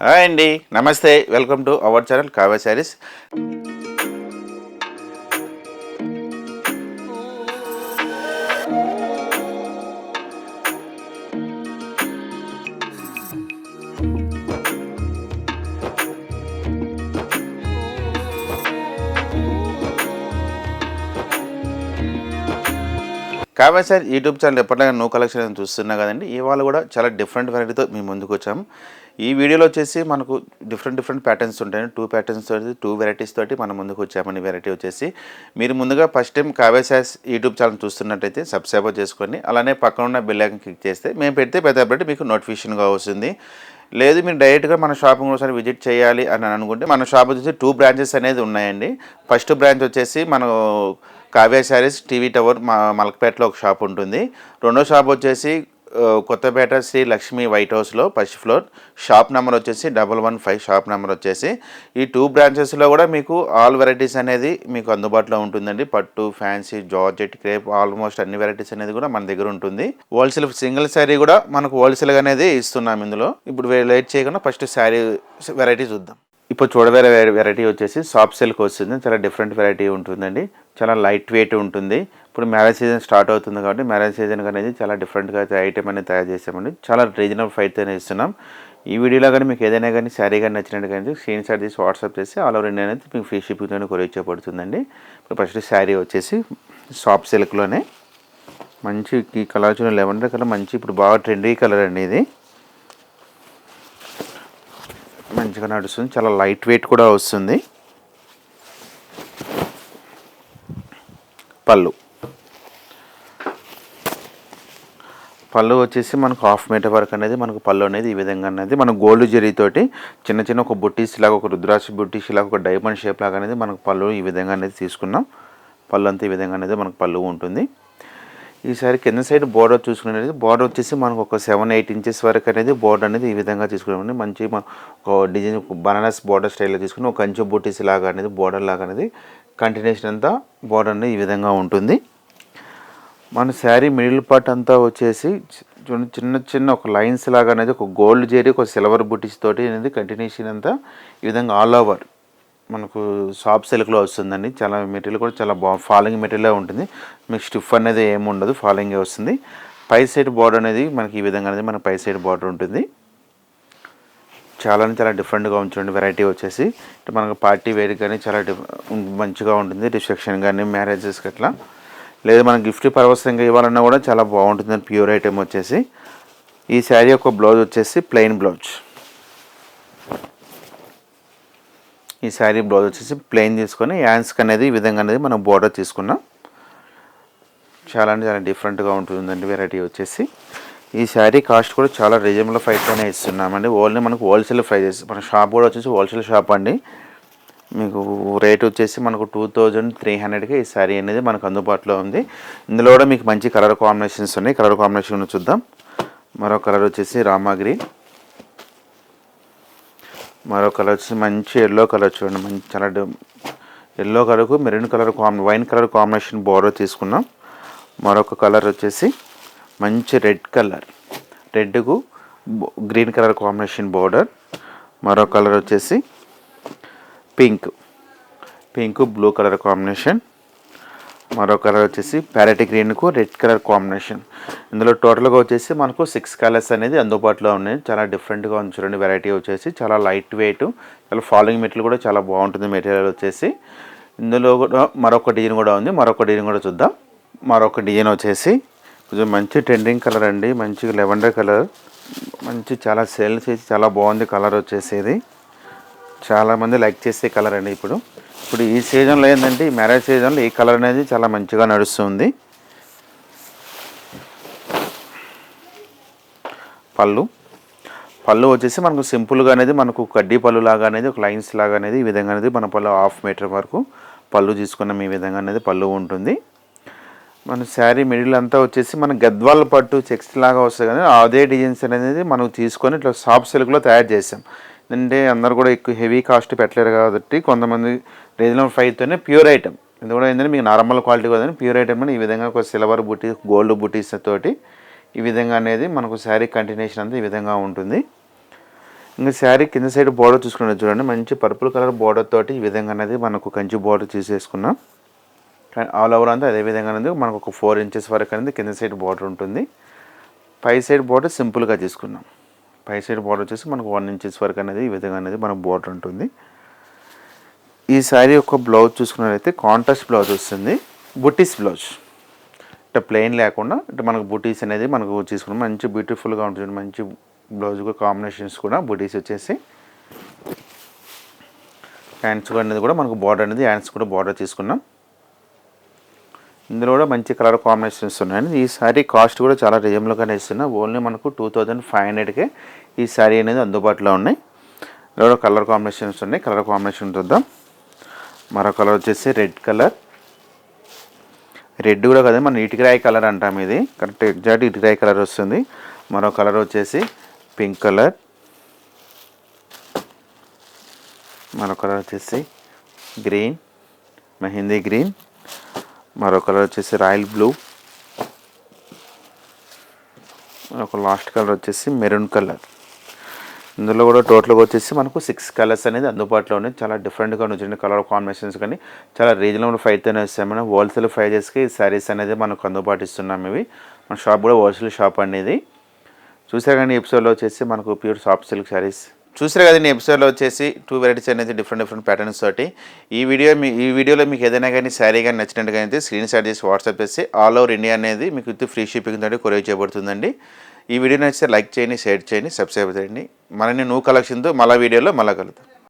Hi అండి, నమస్తే. Welcome to our channel Kavya Sarees. Kavya Saree YouTube channel ఎప్పటిలాగా న్యూ కలెక్షన్ చూస్తున్నా కదండి. ఇవాళ కూడా చాలా డిఫరెంట్ వెరైటీతో మీ ముందుకు వచ్చాము. ఈ వీడియోలో వచ్చేసి మనకు డిఫరెంట్ ప్యాటర్న్స్ ఉంటాయి. 2 ప్యాటర్న్స్ తోటి 2 వెరైటీస్ తోటి మనం ముందుకు వచ్చామని. వెరైటీ వచ్చేసి మీరు ముందుగా first time Kavya saris YouTube channel చూస్తున్నట్టయితే సబ్స్క్రైబ్ చేసుకొని అలానే పక్కన ఉన్న బెల్ ఐకాన్ క్లిక్ చేస్తే మేము పెడితే పెద్ద మీకు నోటిఫికేషన్గా వస్తుంది. లేదు మీరు డైరెక్ట్గా మన షాపింగ్ ఒకసారి విజిట్ చేయాలి అని అనుకుంటే మన షాప్ వచ్చేసి 2 బ్రాంచెస్ అనేది ఉన్నాయండి. ఫస్ట్ బ్రాంచ్ వచ్చేసి మనం కావ్య శారీస్ టీవీ టవర్ మలక్పేటలో ఒక షాప్ ఉంటుంది. రెండో షాప్ వచ్చేసి కొత్తపేట శ్రీ లక్ష్మీ వైట్ హౌస్లో ఫస్ట్ ఫ్లోర్. షాప్ నెంబర్ వచ్చేసి 115. షాప్ నెంబర్ వచ్చేసి ఈ 2 బ్రాంచెస్లో కూడా మీకు ఆల్ వెరైటీస్ అనేది మీకు అందుబాటులో ఉంటుందండి. పట్టు, ఫ్యాన్సీ, జార్జెట్, క్రేప్ ఆల్మోస్ట్ అన్ని వెరైటీస్ అనేది కూడా మన దగ్గర ఉంటుంది. హోల్సేల్ సింగిల్ శారీ కూడా మనకు హోల్సేల్గా అనేది ఇస్తున్నాం ఇందులో. ఇప్పుడు లేట్ చేయకుండా ఫస్ట్ శారీ వెరైటీ చూద్దాం. ఇప్పుడు చూడవేరే వెరైటీ వచ్చేసి సాఫ్ట్ సిల్క్ వస్తుంది. చాలా డిఫరెంట్ వెరైటీ ఉంటుందండి. చాలా లైట్ వెయిట్ ఉంటుంది. ఇప్పుడు మ్యారేజ్ సీజన్ స్టార్ట్ అవుతుంది కాబట్టి మ్యారేజ్ సీజన్ అనేది చాలా డిఫరెంట్గా ఐటమ్ అనేది తయారు చేసామండి. చాలా రీజనబుల్ ప్రైస్తో ఇస్తున్నాం. ఈ వీడియోలో కానీ మీకు ఏదైనా కానీ శారీ కానీ నచ్చినట్టు కానీ స్క్రీన్ షాట్ తీసి వాట్సాప్ చేసి ఆల్ ఓవర్ ఇండియా అనేది మీకు ఫ్రీ షిప్పింగ్తో కొరియర్ చేయబడుతుందండి. ఇప్పుడు ఫస్ట్ శారీ వచ్చేసి సాఫ్ట్ సిల్క్లోనే మంచి ఈ కలర్ చూడండి, లెవెండర్ కలర్ మంచి ఇప్పుడు బాగా ట్రెండీ కలర్ అండి. ఇది మంచిగా నడుస్తుంది. చాలా లైట్ వెయిట్ కూడా వస్తుంది. పళ్ళు వచ్చేసి మనకు 1/2 మీటర్ వరకు అనేది మనకు పళ్ళు అనేది ఈ విధంగా అనేది మన గోల్డ్ జరీతోటి చిన్న ఒక బుట్టీస్ లాగా, ఒక రుద్రాక్ష బుట్టీస్ లాగా, ఒక డైమండ్ షేప్ లాగా అనేది మనకు పళ్ళు ఈ విధంగా అనేది తీసుకున్నాం. పళ్ళు అంతా ఈ విధంగా అనేది మనకు పళ్ళు ఉంటుంది. ఈసారి కింద సైడ్ బోర్డర్ చూసుకునేది బోర్డర్ వచ్చేసి మనకు ఒక 7-8 ఇంచెస్ వరకు అనేది బోర్డర్ అనేది ఈ విధంగా తీసుకున్నామండి. మంచి ఒక డిజైన్ బనారస్ బోర్డర్ స్టైల్లో తీసుకుని ఒక కంచు బూటీస్ లాగా అనేది బోర్డర్ లాగా అనేది కంటిన్యూషన్ అంతా బోర్డర్ అనేది ఈ విధంగా ఉంటుంది. మన శారీ మిడిల్ పార్ట్ అంతా వచ్చేసి చిన్న ఒక లైన్స్ లాగా అనేది ఒక గోల్డ్ జరీ, ఒక సిల్వర్ బూటీస్ తోటి అనేది కంటిన్యూషన్ అంతా ఈ విధంగా ఆల్ ఓవర్ మనకు సాఫ్ట్ సిల్క్లో వస్తుందండి. చాలా మెటీరియల్ కూడా చాలా ఫాలింగ్ మెటీరియల్ ఉంటుంది. మీకు స్టిఫ్ అనేది ఏమి ఉండదు, ఫాలింగే వస్తుంది. పై సైడ్ బార్డర్ అనేది మనకి ఈ విధంగా అనేది మన పై సైడ్ బార్డర్ ఉంటుంది. చాలా డిఫరెంట్గా ఉంచండి. వెరైటీ వచ్చేసి మనకు పార్టీ వేర్ కానీ చాలా మంచిగా ఉంటుంది. రిసెప్షన్ కానీ మ్యారేజెస్కి అట్లా, లేదా మనం గిఫ్ట్ పర్వసంగా ఇవ్వాలన్నా కూడా చాలా బాగుంటుంది. ప్యూర్ ఐటెం వచ్చేసి ఈ శారీ యొక్క బ్లౌజ్ వచ్చేసి ప్లెయిన్ బ్లౌజ్. ఈ శారీ బ్లౌజ్ వచ్చేసి ప్లెయిన్ తీసుకొని హ్యాండ్స్కి అనేది ఈ విధంగా అనేది మనం బోర్డర్ తీసుకున్నాం. చాలా డిఫరెంట్గా ఉంటుందండి వెరైటీ వచ్చేసి. ఈ శారీ కాస్ట్ కూడా చాలా రీజనబుల్ ప్రైస్తోనే ఇస్తున్నామండి. ఓన్లీ మనకు హోల్సేల్ ప్రైజెస్. మన షాప్ కూడా వచ్చేసి హోల్సేల్ షాప్ అండి. మీకు రేట్ వచ్చేసి మనకు 2300కి ఈ శారీ అనేది మనకు అందుబాటులో ఉంది. ఇందులో కూడా మీకు మంచి కలర్ కాంబినేషన్స్ ఉన్నాయి. కలర్ కాంబినేషన్ చూద్దాం. మరో కలర్ వచ్చేసి రామా గ్రీన్, మరో కలర్ వచ్చేసి మంచి ఎల్లో కలర్ చూడండి. మంచి చాలా ఎల్లో కలర్కు maroon colour wine colour combination border తీసుకున్నాం. మరొక కలర్ వచ్చేసి మంచి రెడ్ కలర్, రెడ్కు గ్రీన్ కలర్ కాంబినేషన్ బోర్డర్. మరో కలర్ వచ్చేసి పింక్ బ్లూ కలర్ కాంబినేషన్. మరో కలర్ వచ్చేసి ప్యారెట్ గ్రీన్కు రెడ్ కలర్ కాంబినేషన్. ఇందులో టోటల్గా వచ్చేసి మనకు 6 కలర్స్ అనేది అందుబాటులో ఉన్నాయి. చాలా డిఫరెంట్గా ఉంది చూడండి. వెరైటీ వచ్చేసి చాలా లైట్ వెయిట్, చాలా ఫాలోయింగ్ మెటీరియల్ కూడా చాలా బాగుంటుంది. మెటీరియల్ వచ్చేసి ఇందులో కూడా మరొక డిజైన్ కూడా ఉంది. మరొక డిజైన్ కూడా చూద్దాం. మరొక డిజైన్ వచ్చేసి కొంచెం మంచి ట్రెండింగ్ కలర్ అండి. మంచి లెవెండర్ కలర్, మంచి చాలా సేల్ చేసి చాలా బాగుంది కలర్ వచ్చేసి. ఇది చాలామంది లైక్ చేసే కలర్ అండి. ఇప్పుడు ఈ సీజన్లో ఏంటంటే ఈ మ్యారేజ్ సీజన్లో ఈ కలర్ అనేది చాలా మంచిగా నడుస్తుంది. పళ్ళు వచ్చేసి మనకు సింపుల్గా అనేది మనకు కడ్డీ పళ్ళు లాగా అనేది ఒక లైన్స్ లాగా అనేది ఈ విధంగా అనేది మన పళ్ళు 1/2 మీటర్ వరకు పళ్ళు తీసుకున్నాం. ఈ విధంగా అనేది పళ్ళు ఉంటుంది. మన శారీ మిడిల్ అంతా వచ్చేసి మన గద్వాల పట్టు చెక్స్ లాగా వస్తుంది కానీ అదే డిజైన్స్ అనేది మనం తీసుకొని ఇట్లా సాఫ్ట్ సిల్క్లో తయారు చేసాం. అంటే అందరు కూడా ఎక్కువ హెవీ కాస్ట్ పెట్టలేరు కాబట్టి కొంతమంది రీజనబుల్ ప్రైస్తోనే ప్యూర్ ఐటమ్. ఇది కూడా ఏంటంటే మీకు నార్మల్ క్వాలిటీ కదండి, ప్యూర్ ఐటమ్ అని ఈ విధంగా ఒక సిల్వర్ బుటీస్, గోల్డ్ బుటీస్ తోటి ఈ విధంగా అనేది మనకు శారీ కంటిన్యూషన్ అంతా ఈ విధంగా ఉంటుంది. ఇంకా శారీ కింద సైడ్ బోర్డర్ చూసుకున్నది చూడండి, మంచి పర్పుల్ కలర్ బోర్డర్ తోటి ఈ విధంగా అనేది మనకు కంచి బోర్డర్ తీసేసుకున్నాం. ఆల్ ఓవర్ అంతా అదే విధంగా అనేది మనకు ఒక 4 ఇంచెస్ వరకు అనేది కింద సైడ్ బోర్డర్ ఉంటుంది. పై సైడ్ బోర్డర్ సింపుల్గా తీసుకున్నాం. పై సైడ్ బోర్డర్ వచ్చేసి మనకు 1 ఇంచెస్ వరకు అనేది ఈ విధంగా అనేది మనకు బోర్డర్ ఉంటుంది. ఈ శారీ యొక్క బ్లౌజ్ చూసుకున్నట్లయితే కాంట్రాస్ట్ బ్లౌజ్ వస్తుంది, బుటీస్ బ్లౌజ్. ఇట్లా ప్లెయిన్ లేకుండా ఇట్లా మనకు బుటీస్ అనేది మనకు తీసుకున్నాం. మంచి బ్యూటిఫుల్గా ఉంటుంది. మంచి బ్లౌజ్ కూడా కాంబినేషన్స్ కూడా బుటీస్ వచ్చేసి హ్యాండ్స్ అనేది కూడా మనకు బార్డర్ అనేది హ్యాండ్స్ కూడా బార్డర్ తీసుకున్నాం. ఇందులో కూడా మంచి కలర్ కాంబినేషన్స్ ఉన్నాయండి. ఈ శారీ కాస్ట్ కూడా చాలా రీజనబుల్గానే ఇస్తున్నాం. ఓన్లీ మనకు 2500కే ఈ శారీ అనేది అందుబాటులో ఉన్నాయి. ఇందులో కూడా కలర్ కాంబినేషన్స్ ఉన్నాయి. కలర్ కాంబినేషన్ చూద్దాం. మరో కలర్ వచ్చేసి రెడ్ కలర్. రెడ్ కూడా కదా మనం ఇటుకరాయి కలర్ అంటాం, ఇది కరెక్ట్ ఎగ్జాక్ట్ ఇటుకరాయి కలర్ వస్తుంది. మరో కలర్ వచ్చేసి పింక్ కలర్. మరో కలర్ వచ్చేసి గ్రీన్, మెహందీ గ్రీన్. మరో కలర్ వచ్చేసి రాయల్ బ్లూ. మరొక లాస్ట్ కలర్ వచ్చేసి మెరూన్ కలర్. ఇందులో కూడా టోటల్గా వచ్చేసి మనకు 6 కలర్స్ అనేది అందుబాటులో ఉన్నాయి. చాలా డిఫరెంట్గా ఉన్నాయి కలర్ కాంబినేషన్స్, కానీ చాలా రీజనబుల్ ప్రైస్తోనే వస్తాయి. మనం హోల్సేల్ ప్రైజెస్కి ఈ శారీస్ అనేది మనకు అందుబాటు ఇస్తున్నాం. ఇవి మన షాప్ కూడా హోల్సేల్ షాప్ అనేది. చూసారు కానీ ఎపిసోడ్లో వచ్చేసి మనకు ప్యూర్ సాఫ్ట్ సిల్క్ శారీస్ చూసారు కదండి. ఎపిసోడ్లో వచ్చేసి 2 వెరైటీస్ అనేది డిఫరెంట్ ప్యాటర్న్స్ తోటి ఈ వీడియోలో మీకు ఏదైనా కానీ శారీ కానీ నచ్చినట్టుగా అయితే స్క్రీన్ షాట్ చేసి వాట్సాప్ చేసి ఆల్ ఓవర్ ఇండియా అనేది మీకు విత్ ఫ్రీ షిప్పింగ్ తోటి కొరియర్ చేయబడుతుందండి. ఈ వీడియో నచ్చితే లైక్ చేయండి, షేర్ చేయండి, సబ్స్క్రైబ్ చేయండి. మరిన్ని న్యూ కలెక్షన్తో మళ్ళీ వీడియోలో మళ్ళీ కలుద్దాం.